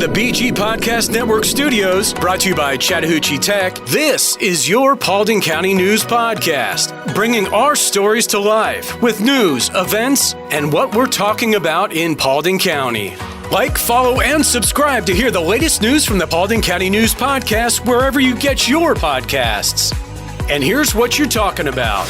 the BG Podcast Network studios, brought to you by Chattahoochee Tech, this is your Paulding County News Podcast, bringing our stories to life with news, events, and what we're talking about in Paulding County. Like, follow, and subscribe to hear the latest news from the Paulding County News Podcast wherever you get your podcasts. And here's what you're talking about.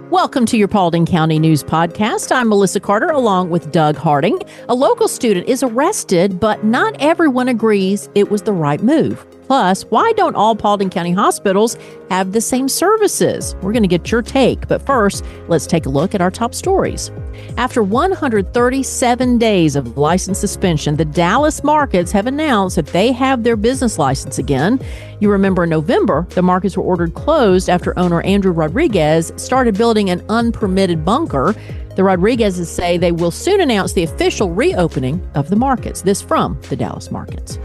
Welcome to your Paulding County News Podcast. I'm Melissa Carter along with Doug Harding. A local student is arrested, but not everyone agrees it was the right move. Plus, why don't all Paulding County hospitals have the same services? We're going to get your take, but first, let's take a look at our top stories. After 137 days of license suspension, the Dallas markets have announced that they have their business license again. You remember in November, the markets were ordered closed after owner Andrew Rodriquez started building an unpermitted bunker. The Rodriquezes say they will soon announce the official reopening of the markets. This from the Dallas markets.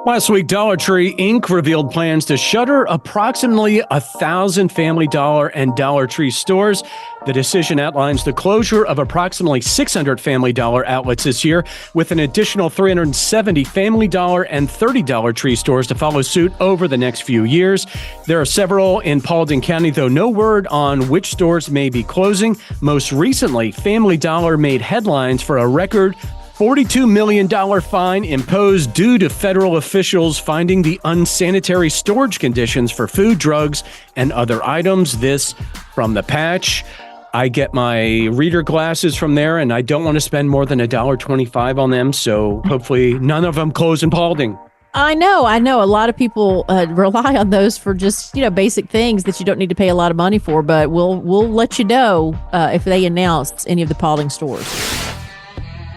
Last week, Dollar Tree, Inc. revealed plans to shutter approximately 1,000 Family Dollar and Dollar Tree stores. The decision outlines the closure of approximately 600 Family Dollar outlets this year, with an additional 370 Family Dollar and 30 Dollar Tree stores to follow suit over the next few years. There are several in Paulding County, though no word on which stores may be closing. Most recently, Family Dollar made headlines for a record $42 million fine imposed due to federal officials finding the unsanitary storage conditions for food, drugs, and other items. This from The Patch. I get my reader glasses from there, and I don't want to spend more than $1.25 on them, so hopefully none of them close in Paulding. I know. A lot of people rely on those for just, basic things that you don't need to pay a lot of money for, but we'll let you know if they announce any of the Paulding stores.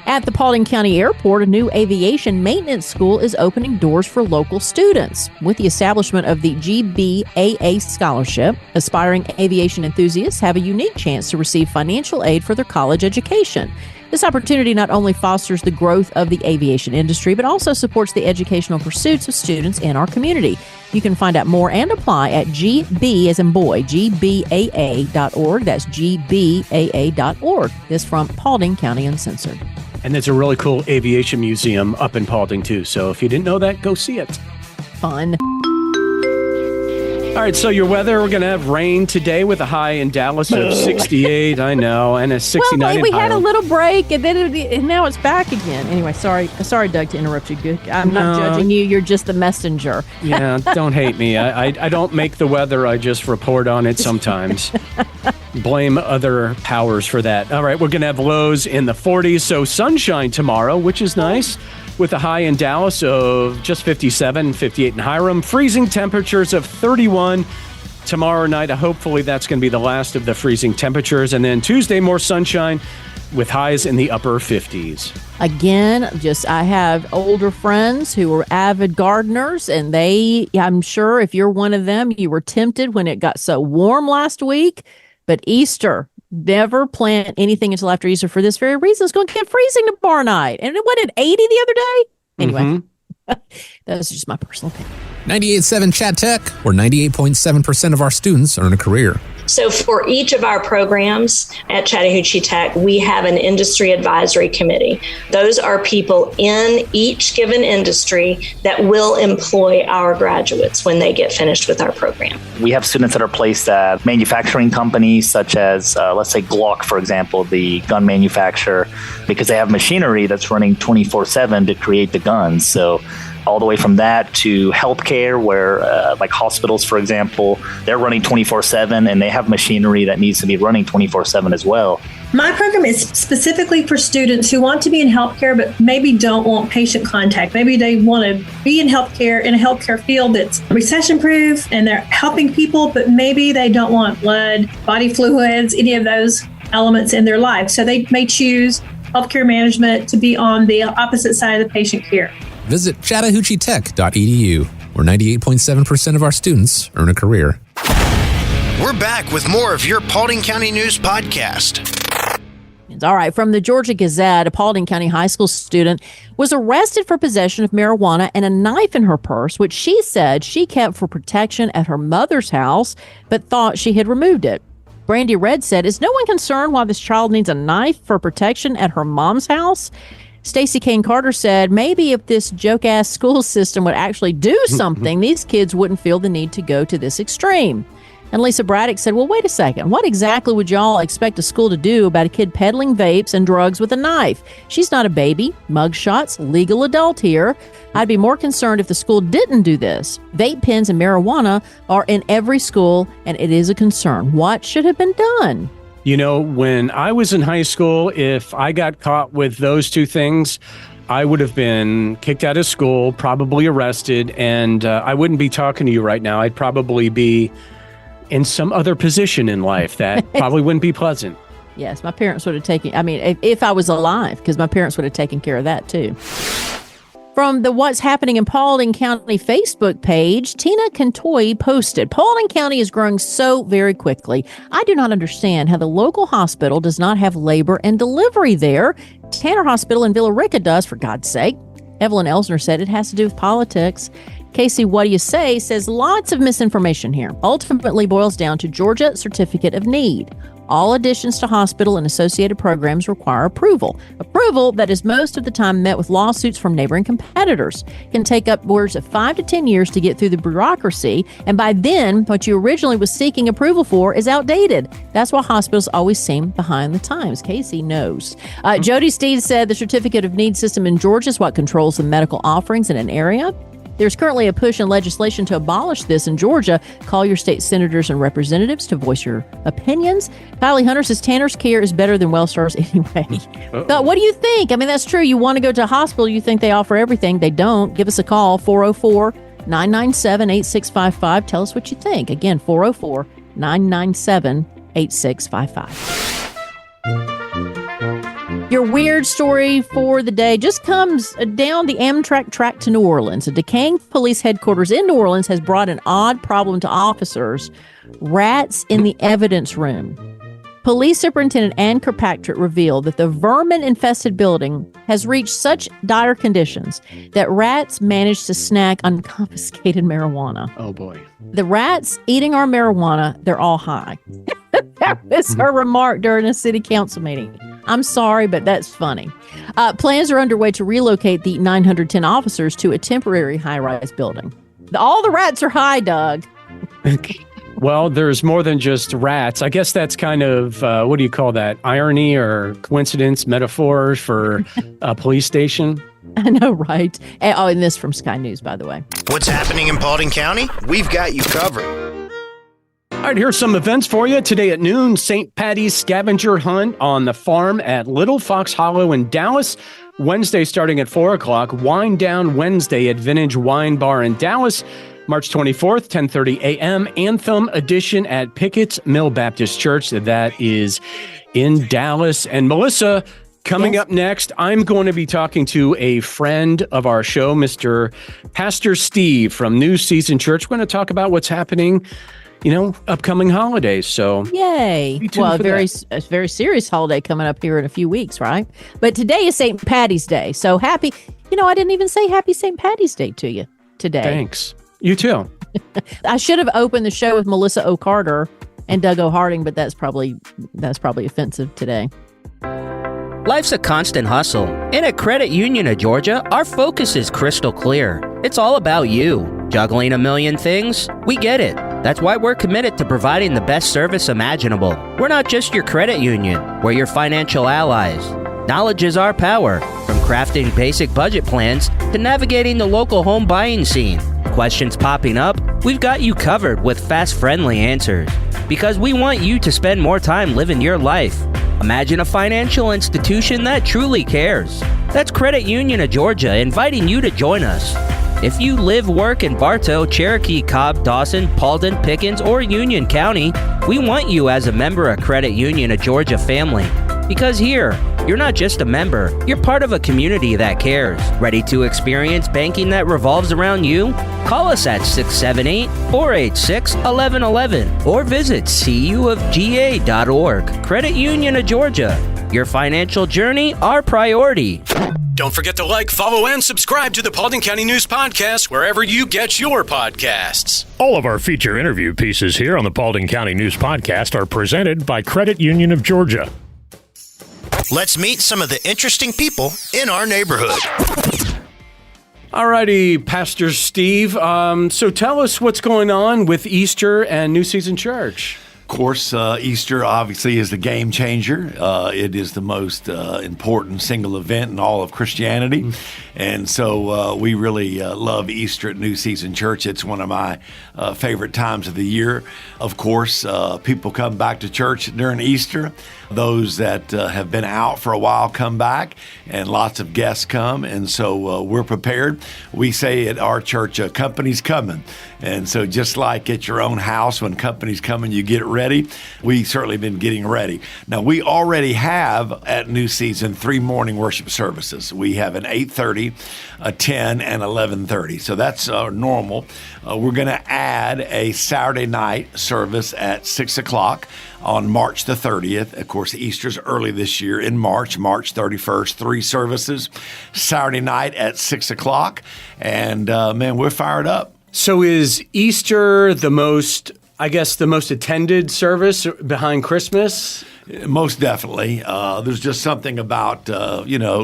At the Paulding County Airport, a new aviation maintenance school is opening doors for local students. With the establishment of the GBAA scholarship, aspiring aviation enthusiasts have a unique chance to receive financial aid for their college education. This opportunity not only fosters the growth of the aviation industry, but also supports the educational pursuits of students in our community. You can find out more and apply at GB as in boy, gbaa.org. That's gbaa.org. This from Paulding County Uncensored. And there's a really cool aviation museum up in Paulding, too. So if you didn't know that, go see it. Fun. All right, so your weather, we're going to have rain today with a high in Dallas of 68, I know, and a 69 well, in we had a Highland. little break, and then and now it's back again. Anyway, sorry, Doug, to interrupt you. I'm not judging you. You're just the messenger. Yeah, don't hate me. I don't make the weather. I just report on it sometimes. Blame other powers for that. All right, we're going to have lows in the 40s, so sunshine tomorrow, which is nice, with a high in Dallas of just 57, 58 in Hiram, freezing temperatures of 31 tomorrow night. Hopefully that's going to be the last of the freezing temperatures. And then Tuesday, more sunshine with highs in the upper 50s. Again, I have older friends who are avid gardeners, and I'm sure if you're one of them, you were tempted when it got so warm last week. But Easter, never plant anything until after Easter for this very reason. It's going to get freezing tomorrow night. And it went at 80 the other day. Anyway, That's just my personal opinion. 98.7 Chat Tech, where 98.7% of our students earn a career. So for each of our programs at Chattahoochee Tech, we have an industry advisory committee. Those are people in each given industry that will employ our graduates when they get finished with our program. We have students that are placed at manufacturing companies such as, let's say Glock, for example, the gun manufacturer, because they have machinery that's running 24/7 to create the guns. So all the way from that to healthcare, where like hospitals, for example, they're running 24/7 and they have machinery that needs to be running 24/7 as well. My program is specifically for students who want to be in healthcare, but maybe don't want patient contact. Maybe they want to be in healthcare, in a healthcare field that's recession-proof and they're helping people, but maybe they don't want blood, body fluids, any of those elements in their life. So they may choose healthcare management to be on the opposite side of the patient care. Visit chattahoocheetech.edu, where 98.7% of our students earn a career. We're back with more of your Paulding County News Podcast. All right, from the Georgia Gazette, a Paulding County high school student was arrested for possession of marijuana and a knife in her purse, which she said she kept for protection at her mother's house, but thought she had removed it. Brandy Red said, "Is no one concerned why this child needs a knife for protection at her mom's house?" Stacey Kane Carter said, maybe if this joke-ass school system would actually do something, these kids wouldn't feel the need to go to this extreme. And Lisa Braddock said, well, wait a second. What exactly would y'all expect a school to do about a kid peddling vapes and drugs with a knife? She's not a baby. Mugshots, legal adult here. I'd be more concerned if the school didn't do this. Vape pens and marijuana are in every school, and it is a concern. What should have been done? You know, when I was in high school, if I got caught with those two things, I would have been kicked out of school, probably arrested, and I wouldn't be talking to you right now. I'd probably be in some other position in life that probably wouldn't be pleasant. Yes, my parents would have taken, if I was alive, because my parents would have taken care of that too. From the What's Happening in Paulding County Facebook page, Tina Cantoy posted, Paulding County is growing so very quickly. I do not understand how the local hospital does not have labor and delivery there. Tanner Hospital in Villa Rica does, for God's sake. Evelyn Elsner said it has to do with politics. Casey, what do you say? Says lots of misinformation here. Ultimately boils down to Georgia Certificate of Need. All additions to hospital and associated programs require approval. Approval that is most of the time met with lawsuits from neighboring competitors. Can take upwards of 5 to 10 years to get through the bureaucracy, and by then, what you originally was seeking approval for is outdated. That's why hospitals always seem behind the times. Casey knows. Jody Steed said the Certificate of Need system in Georgia is what controls the medical offerings in an area. There's currently a push in legislation to abolish this in Georgia. Call your state senators and representatives to voice your opinions. Kylie Hunter says Tanner's care is better than WellStar's anyway. But what do you think? I mean, that's true. You want to go to a hospital, you think they offer everything. They don't. Give us a call, 404-997-8655. Tell us what you think. Again, 404-997-8655. Your weird story for the day just comes down the Amtrak track to New Orleans. A decaying police headquarters in New Orleans has brought an odd problem to officers. Rats in the evidence room. Police Superintendent Ann Kirkpatrick revealed that the vermin-infested building has reached such dire conditions that rats managed to snack on confiscated marijuana. Oh, boy. The rats eating our marijuana, they're all high. That was her remark during a city council meeting. I'm sorry, but that's funny. Plans are underway to relocate the 910 officers to a temporary high-rise building. All the rats are high, Doug. Well, there's more than just rats. I guess that's kind of, what do you call that? Irony or coincidence, metaphor for a police station? I know, right? And this from Sky News, by the way. What's happening in Paulding County? We've got you covered. All right, here's some events for you. Today at noon, St. Patty's scavenger hunt on the farm at Little Fox Hollow in Dallas. Wednesday starting at 4 o'clock, Wine Down Wednesday at Vintage Wine Bar in Dallas. March 24th, 10:30 a.m., Anthem Edition at Pickett's Mill Baptist Church. That is in Dallas. And Melissa, coming up next, I'm going to be talking to a friend of our show, Mr. Pastor Steve from New Season Church. We're going to talk about what's happening, upcoming holidays. So yay. Well, a very serious holiday coming up here in a few weeks, right? But today is St. Patty's Day. So happy, I didn't even say happy St. Patty's Day to you today. Thanks. You too. I should have opened the show with Melissa O'Carter and Doug O'Harding, but that's probably offensive today. Life's a constant hustle. And at Credit Union of Georgia, our focus is crystal clear. It's all about you. Juggling a million things? We get it. That's why we're committed to providing the best service imaginable. We're not just your credit union. We're your financial allies. Knowledge is our power. From crafting basic budget plans to navigating the local home buying scene. Questions popping up? We've got you covered with fast, friendly answers. Because we want you to spend more time living your life. Imagine a financial institution that truly cares. That's Credit Union of Georgia inviting you to join us. If you live, work in Bartow, Cherokee, Cobb, Dawson, Paulding, Pickens, or Union County, we want you as a member of Credit Union of Georgia family. Because here, you're not just a member, you're part of a community that cares. Ready to experience banking that revolves around you? Call us at 678-486-1111 or visit cuofga.org. Credit Union of Georgia. Your financial journey, our priority. Don't forget to like, follow, and subscribe to the Paulding County News Podcast wherever you get your podcasts. All of our feature interview pieces here on the Paulding County News Podcast are presented by Credit Union of Georgia. Let's meet some of the interesting people in our neighborhood. All righty, Pastor Steve. So tell us what's going on with Easter and New Season Church. Of course, Easter obviously is the game changer. It is the most important single event in all of Christianity. And so we really love Easter at New Season Church. It's one of my favorite times of the year. Of course, people come back to church during Easter. Those that have been out for a while come back, and lots of guests come. And so we're prepared. We say at our church, company's coming. And so just like at your own house, when company's coming, you get ready. We certainly been getting ready. Now, we already have at New Season 3 morning worship services. We have an 8:30, a 10, and 11:30. So that's normal. We're going to add a Saturday night service at 6 o'clock on March the 30th. Of course, Easter's early this year in March 31st, 3 services, Saturday night at 6 o'clock. And man, we're fired up. So is Easter the most attended service behind Christmas? Most definitely. There's just something about,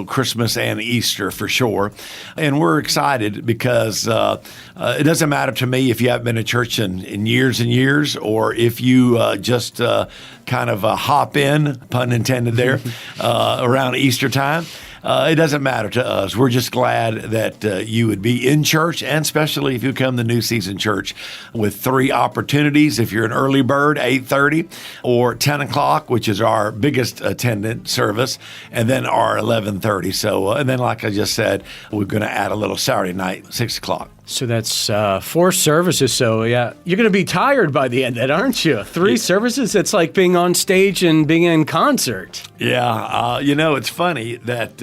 Christmas and Easter for sure. And we're excited because it doesn't matter to me if you haven't been to church in years and years, or if you just kind of hop in, pun intended there, around Easter time. It doesn't matter to us. We're just glad that you would be in church, and especially if you come to New Season Church with 3 opportunities. If you're an early bird, 8:30, or 10 o'clock, which is our biggest attendant service, and then our 11:30. So, and then like I just said, we're going to add a little Saturday night, 6 o'clock. So that's 4 services. So yeah, you're going to be tired by the end of that, aren't you? 3 services. It's like being on stage and being in concert. Yeah. It's funny that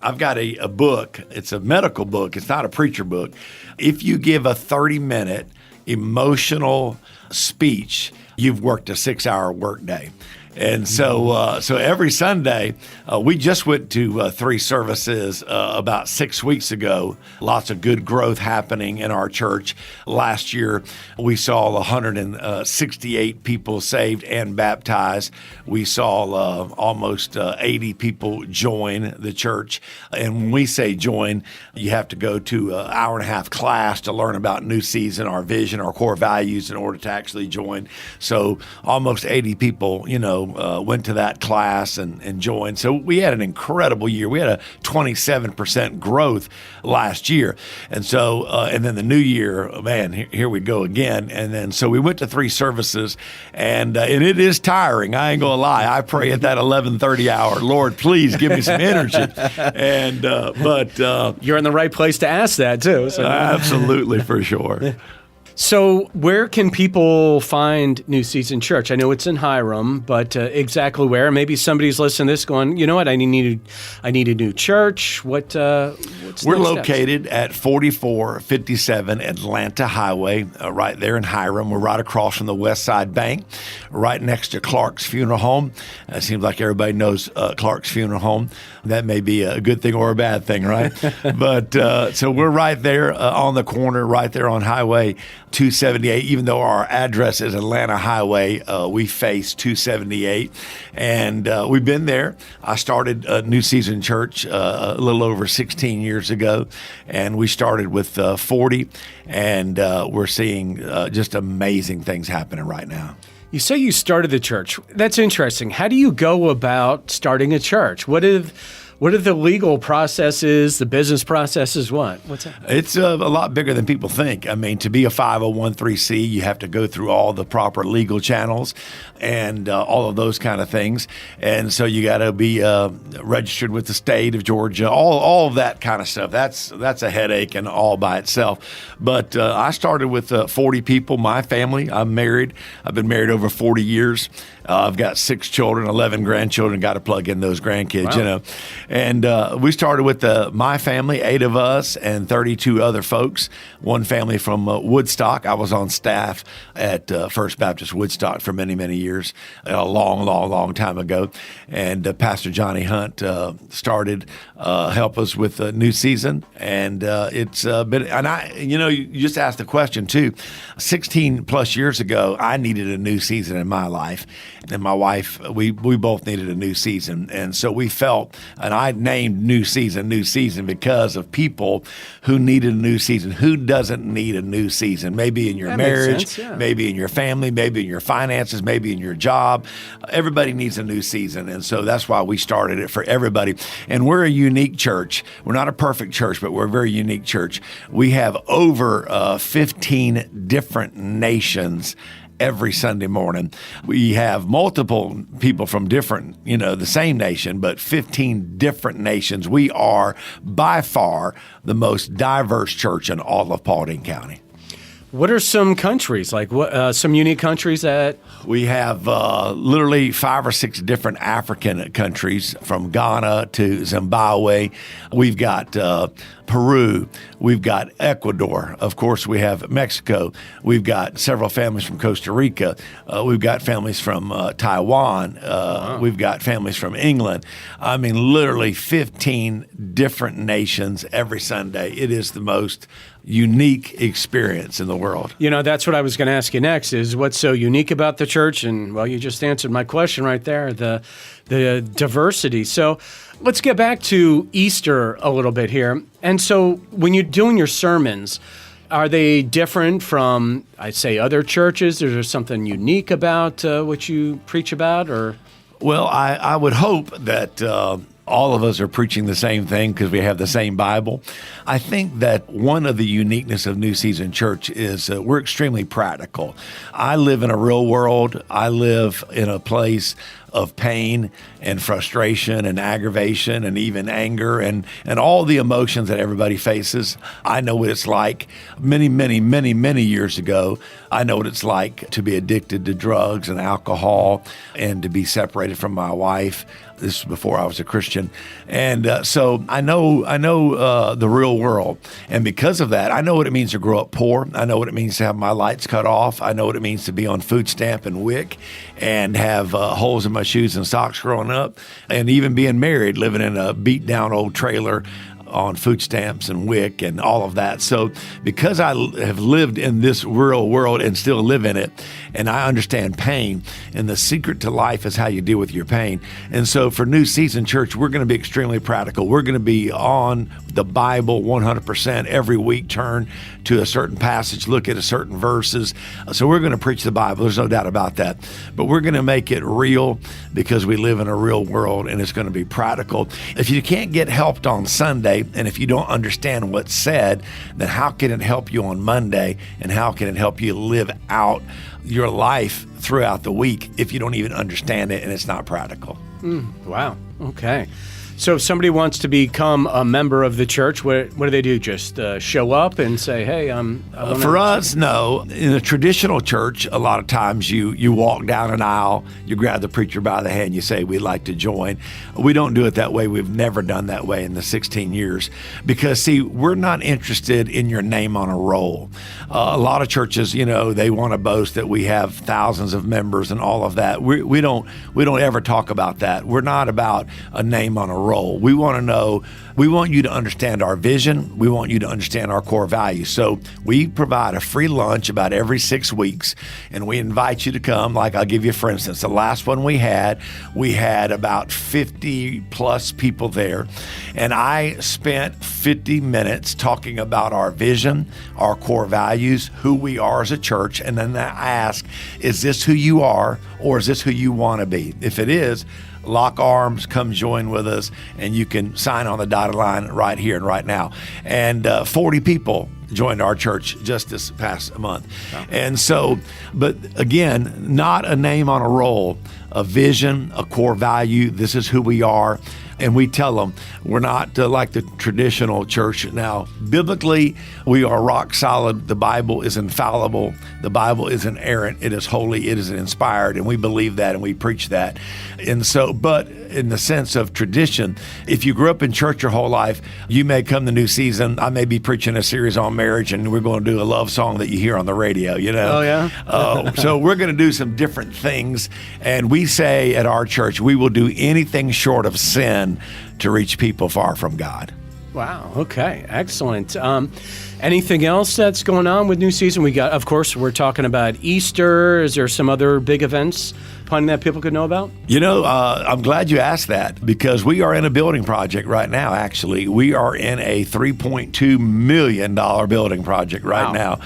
I've got a book. It's a medical book. It's not a preacher book. If you give a 30-minute emotional speech, you've worked a 6-hour workday. And so every Sunday, we just went to 3 services about 6 weeks ago. Lots of good growth happening in our church. Last year, we saw 168 people saved and baptized. We saw almost 80 people join the church. And when we say join, you have to go to an hour-and-a-half class to learn about New Season, our vision, our core values in order to actually join. So almost 80 people, went to that class and joined. So we had an incredible year. We had a 27% growth last year. And so, and then the new year, man, here we go again. And then, so we went to 3 services, and it is tiring. I ain't gonna lie. I pray at that 11:30 hour, Lord, please give me some energy. And, but you're in the right place to ask that too. So. Absolutely, for sure. So where can people find New Season Church? I know it's in Hiram, but exactly where? Maybe somebody's listening to this going, you know what, I need a new church. What's We're located at 4457 Atlanta Highway, right there in Hiram. We're right across from the West Side Bank, right next to Clark's Funeral Home. It seems like everybody knows Clark's Funeral Home. That may be a good thing or a bad thing, right? But so we're right there on the corner, right there on Highway 278. Even though our address is Atlanta Highway, we face 278. And we've been there. I started New Season Church a little over 16 years ago, and we started with 40, and we're seeing just amazing things happening right now. You say you started the church. That's interesting. How do you go about starting a church? What are the legal processes, the business processes? What's that? It's a lot bigger than people think. I mean, to be a 501(c), you have to go through all the proper legal channels and all of those kind of things. And so you got to be registered with the state of Georgia, all of that kind of stuff. That's a headache and all by itself. But I started with 40 people, my family. I'm married. I've been married over 40 years. I've got 6 children, 11 grandchildren, got to plug in those grandkids, wow. And we started with my family, 8 of us, and 32 other folks. One family from Woodstock. I was on staff at First Baptist Woodstock for many, many years, a long time ago. And Pastor Johnny Hunt started help us with a new season. And it's been, and you just asked the question too. 16 plus years ago, I needed a new season in my life. And my wife, we both needed a new season. And so we felt, and I named new season because of people who needed a new season. Who doesn't need a new season? Maybe in your marriage, maybe in your family, maybe in your finances, maybe in your job. Everybody needs a new season. And so that's why we started it for everybody. And we're a unique church. We're not a perfect church, but we're a very unique church. We have over 15 different nations every Sunday morning. We have multiple people from different, the same nation, but 15 different nations. We are by far the most diverse church in all of Paulding County. What are some countries, like some unique countries that? We have literally 5 or 6 different African countries, from Ghana to Zimbabwe. We've got Peru. We've got Ecuador. Of course, we have Mexico. We've got several families from Costa Rica. We've got families from Taiwan. We've got families from England. I mean, literally 15 different nations every Sunday. It is the most unique experience in the world. That's what I was going to ask you next, is what's so unique about the church? And, well, you just answered my question right there, the diversity. So let's get back to Easter a little bit here. And so when you're doing your sermons, are they different from, I'd say, other churches? Is there something unique about what you preach about? Or? Well, I would hope that all of us are preaching the same thing because we have the same Bible. I think that one of the uniqueness of New Season Church is we're extremely practical. I live in a real world. I live in a place of pain and frustration and aggravation and even anger and all the emotions that everybody faces. I know what it's like many years ago. I know what it's like to be addicted to drugs and alcohol and to be separated from my wife. This is before I was a Christian. And so I know the real world. And because of that, I know what it means to grow up poor. I know what it means to have my lights cut off. I know what it means to be on food stamp and WIC and have holes in my shoes and socks growing up. And even being married, living in a beat down old trailer on food stamps and WIC and all of that. So because I have lived in this real world and still live in it, and I understand pain, and the secret to life is how you deal with your pain. And so for New Season Church, we're going to be extremely practical. We're going to be on the Bible 100% every week, turn to a certain passage, look at a certain verses. So we're going to preach the Bible. There's no doubt about that. But we're going to make it real because we live in a real world, and it's going to be practical. If you can't get helped on Sunday, and if you don't understand what's said, then how can it help you on Monday? And how can it help you live out your life throughout the week if you don't even understand it and it's not practical? Wow. Okay. So if somebody wants to become a member of the church, what do they do? Just show up and say, hey, For us, no. In a traditional church, a lot of times you walk down an aisle, you grab the preacher by the hand, you say, we'd like to join. We don't do it that way. We've never done that way in the 16 years. Because, see, we're not interested in your name on a roll. A lot of churches, they want to boast that we have thousands of members and all of that. We don't ever talk about that. We're not about a name on a roll. We want to know, we want you to understand our vision. We want you to understand our core values. So we provide a free lunch about every 6 weeks, and we invite you to come. Like, I'll give you, for instance, the last one we had about 50 plus people there, and I spent 50 minutes talking about our vision, our core values, who we are as a church, and then I ask, is this who you are, or is this who you want to be? If it is, lock arms, come join with us, and you can sign on the dotted line right here and right now. And 40 people joined our church just this past month. Wow. And so, but again, not a name on a roll. a vision, a core value. This is who we are. And we tell them we're not like the traditional church. Now, biblically, we are rock solid. The Bible is infallible. The Bible is inerrant. It is holy. It is inspired. And we believe that and we preach that. And so, but in the sense of tradition, if you grew up in church your whole life, you may come the new season. I may be preaching a series on marriage and we're going to do a love song that you hear on the radio, you know? Oh, yeah? So we're going to do some different things. And we say at our church, we will do anything short of sin to reach people far from God. Wow. Okay. Excellent. Anything else that's going on with new season? Of course, we're talking about Easter. Is there some other big events planning that people could know about? You know, I'm glad you asked that because we are in a building project right now, actually. We are in a $3.2 million building project right now.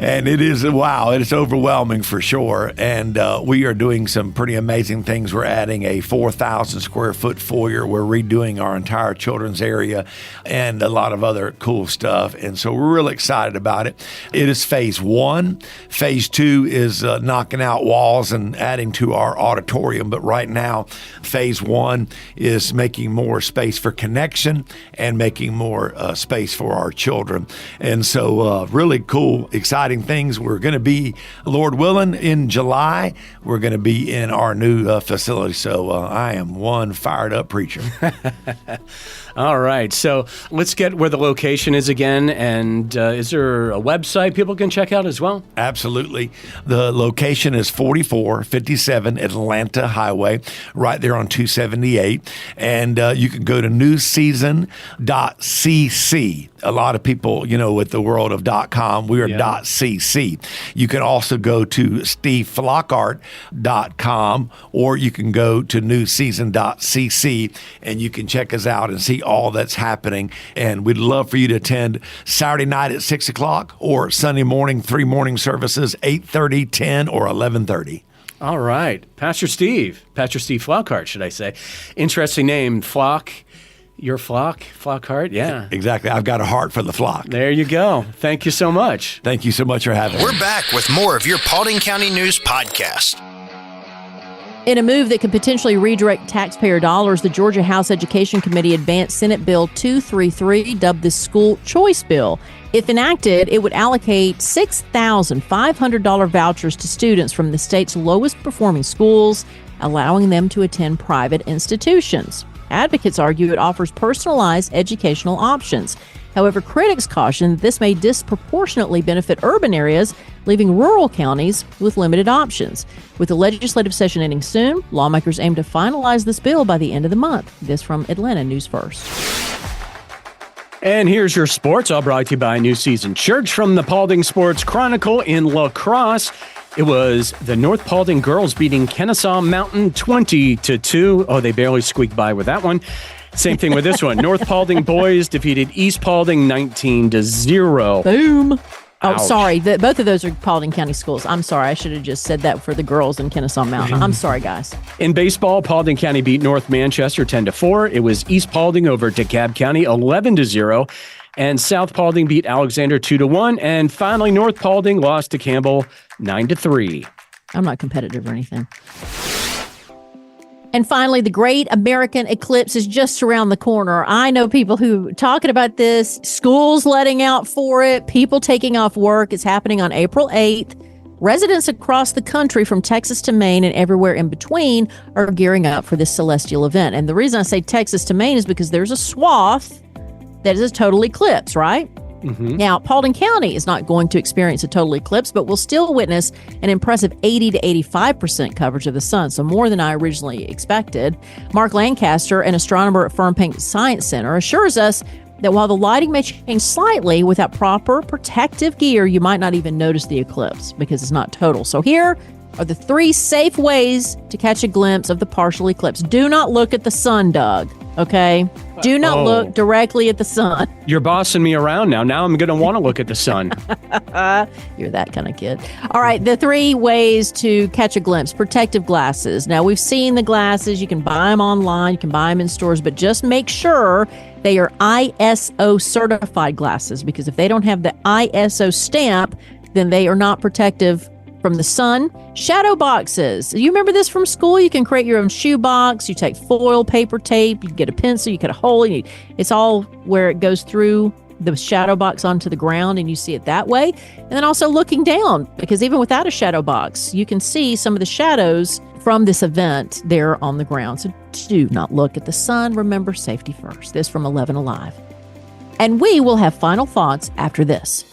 And it is, it's overwhelming for sure. And we are doing some pretty amazing things. We're adding a 4,000 square foot foyer. We're redoing our entire children's area and a lot of other cool stuff. And so we're really excited about it. It is phase 1. Phase 2 is knocking out walls and adding to our auditorium. But right now, phase 1 is making more space for connection and making more space for our children. And so really cool, exciting things. We're going to be, Lord willing, in July, we're going to be in our new facility. So I am one fired up preacher. All right. So let's get where the location is again. And is there a website people can check out as well? Absolutely. The location is 4457 Atlanta Highway, right there on 278. And you can go to newseason.cc. A lot of people, with the world of .com, we are .cc. You can also go to steveflockhart.com, or you can go to newseason.cc, and you can check us out and see all that's happening. And we'd love for you to attend Saturday night at 6 o'clock or Sunday morning, 3 morning services, 8:30, 10, or 11:30. All right. Pastor Steve Flockhart, should I say. Interesting name, Flock. Your flock, Flockhardt? Yeah. Exactly. I've got a heart for the flock. There you go. Thank you so much. Thank you so much for having me. We're back with more of your Paulding County News podcast. In a move that could potentially redirect taxpayer dollars, the Georgia House Education Committee advanced Senate Bill 233, dubbed the School Choice Bill. If enacted, it would allocate $6,500 vouchers to students from the state's lowest performing schools, allowing them to attend private institutions. Advocates argue it offers personalized educational options. However, critics caution this may disproportionately benefit urban areas, leaving rural counties with limited options. With the legislative session ending soon, lawmakers aim to finalize this bill by the end of the month. This from Atlanta News First. And here's your sports, all brought to you by New Season Church from the Paulding Sports Chronicle in La Crosse. It was the North Paulding girls beating Kennesaw Mountain 20-2. Oh, they barely squeaked by with that one. Same thing with this one. North Paulding boys defeated East Paulding 19-0. Boom. Oh, Ouch. sorry. Both of those are Paulding County schools. I'm sorry. I should have just said that for the girls in Kennesaw Mountain. I'm sorry, guys. In baseball, Paulding County beat North Manchester 10-4. It was East Paulding over DeKalb County 11-0. And South Paulding beat Alexander 2-1. And finally, North Paulding lost to Campbell 9-3. I'm not competitive or anything. And finally, the Great American Eclipse is just around the corner. I know people who talking about this, schools letting out for it, people taking off work. It's happening on April 8th. Residents across the country from Texas to Maine and everywhere in between are gearing up for this celestial event. And the reason I say Texas to Maine is because there's a swath that is a total eclipse, right? Mm-hmm. Now, Paulding County is not going to experience a total eclipse, but will still witness an impressive 80 to 85% coverage of the sun, so more than I originally expected. Mark Lancaster, an astronomer at Fernpink Science Center, assures us that while the lighting may change slightly, without proper protective gear, you might not even notice the eclipse because it's not total. So here are the 3 safe ways to catch a glimpse of the partial eclipse. Do not look at the sun, Doug, okay? Do not look directly at the sun. You're bossing me around now. Now I'm going to want to look at the sun. You're that kind of kid. All right, the 3 ways to catch a glimpse. Protective glasses. Now, we've seen the glasses. You can buy them online. You can buy them in stores. But just make sure they are ISO certified glasses, because if they don't have the ISO stamp, then they are not protective from the sun. Shadow boxes. You remember this from school? You can create your own shoe box. You take foil, paper, tape. You get a pencil. You cut a hole. It's all where it goes through the shadow box onto the ground, and you see it that way. And then also looking down, because even without a shadow box, you can see some of the shadows from this event there on the ground. So do not look at the sun. Remember, safety first. This from 11 Alive. And we will have final thoughts after this.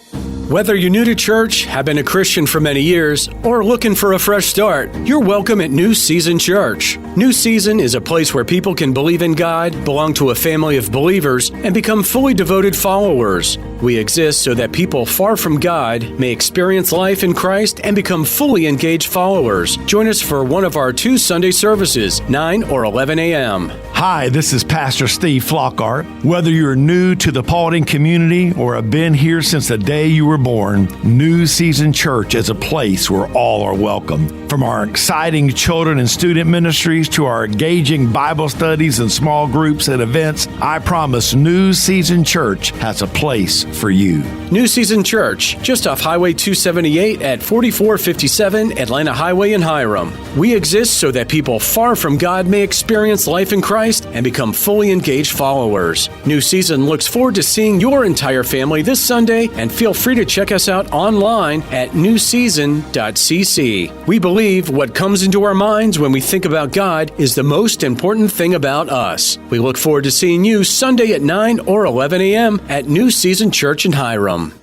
Whether you're new to church, have been a Christian for many years, or looking for a fresh start, you're welcome at New Season Church. New Season is a place where people can believe in God, belong to a family of believers, and become fully devoted followers. We exist so that people far from God may experience life in Christ and become fully engaged followers. Join us for one of our 2 Sunday services, 9 or 11 a.m. Hi, this is Pastor Steve Flockhardt. Whether you're new to the Paulding community or have been here since the day you were born, New Season Church is a place where all are welcome. From our exciting children and student ministries to our engaging Bible studies and small groups and events, I promise New Season Church has a place for you. New Season Church, just off Highway 278 at 4457 Atlanta Highway in Hiram. We exist so that people far from God may experience life in Christ and become fully engaged followers. New Season looks forward to seeing your entire family this Sunday, and feel free to check us out online at newseason.cc. We believe what comes into our minds when we think about God is the most important thing about us. We look forward to seeing you Sunday at 9 or 11 a.m. at New Season Church in Hiram.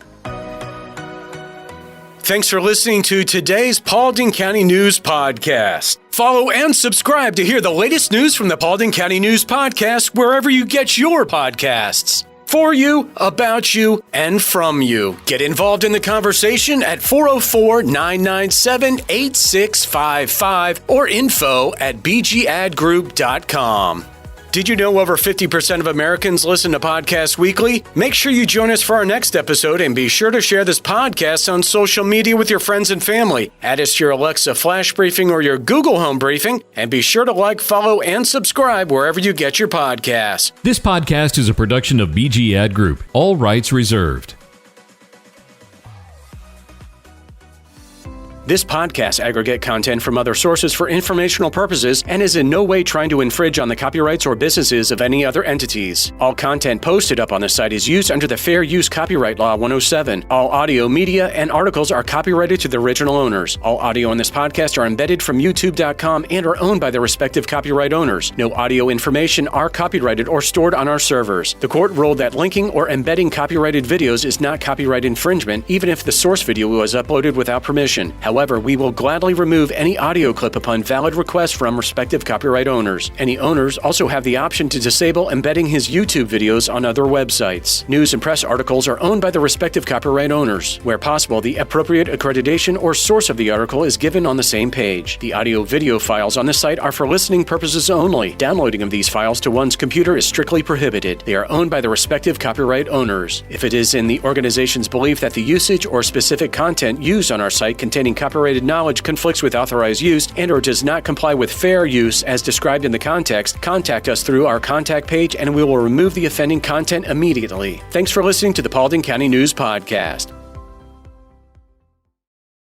Thanks for listening to today's Paulding County News Podcast. Follow and subscribe to hear the latest news from the Paulding County News Podcast wherever you get your podcasts. For you, about you, and from you. Get involved in the conversation at 404-997-8655 or info@bgadgroup.com. Did you know over 50% of Americans listen to podcasts weekly? Make sure you join us for our next episode, and be sure to share this podcast on social media with your friends and family. Add us to your Alexa Flash Briefing or your Google Home Briefing, and be sure to like, follow, and subscribe wherever you get your podcasts. This podcast is a production of BG Ad Group. All rights reserved. This podcast aggregate content from other sources for informational purposes and is in no way trying to infringe on the copyrights or businesses of any other entities. All content posted up on the site is used under the Fair Use Copyright Law 107. All audio, media, and articles are copyrighted to the original owners. All audio in this podcast are embedded from YouTube.com and are owned by their respective copyright owners. No audio information are copyrighted or stored on our servers. The court ruled that linking or embedding copyrighted videos is not copyright infringement, even if the source video was uploaded without permission. However, we will gladly remove any audio clip upon valid request from respective copyright owners. Any owners also have the option to disable embedding his YouTube videos on other websites. News and press articles are owned by the respective copyright owners. Where possible, the appropriate accreditation or source of the article is given on the same page. The audio-video files on the site are for listening purposes only. Downloading of these files to one's computer is strictly prohibited. They are owned by the respective copyright owners. If it is in the organization's belief that the usage or specific content used on our site containing copyrighted knowledge conflicts with authorized use and/or does not comply with fair use as described in the context, contact us through our contact page and we will remove the offending content immediately. Thanks for listening to the Paulding County News Podcast.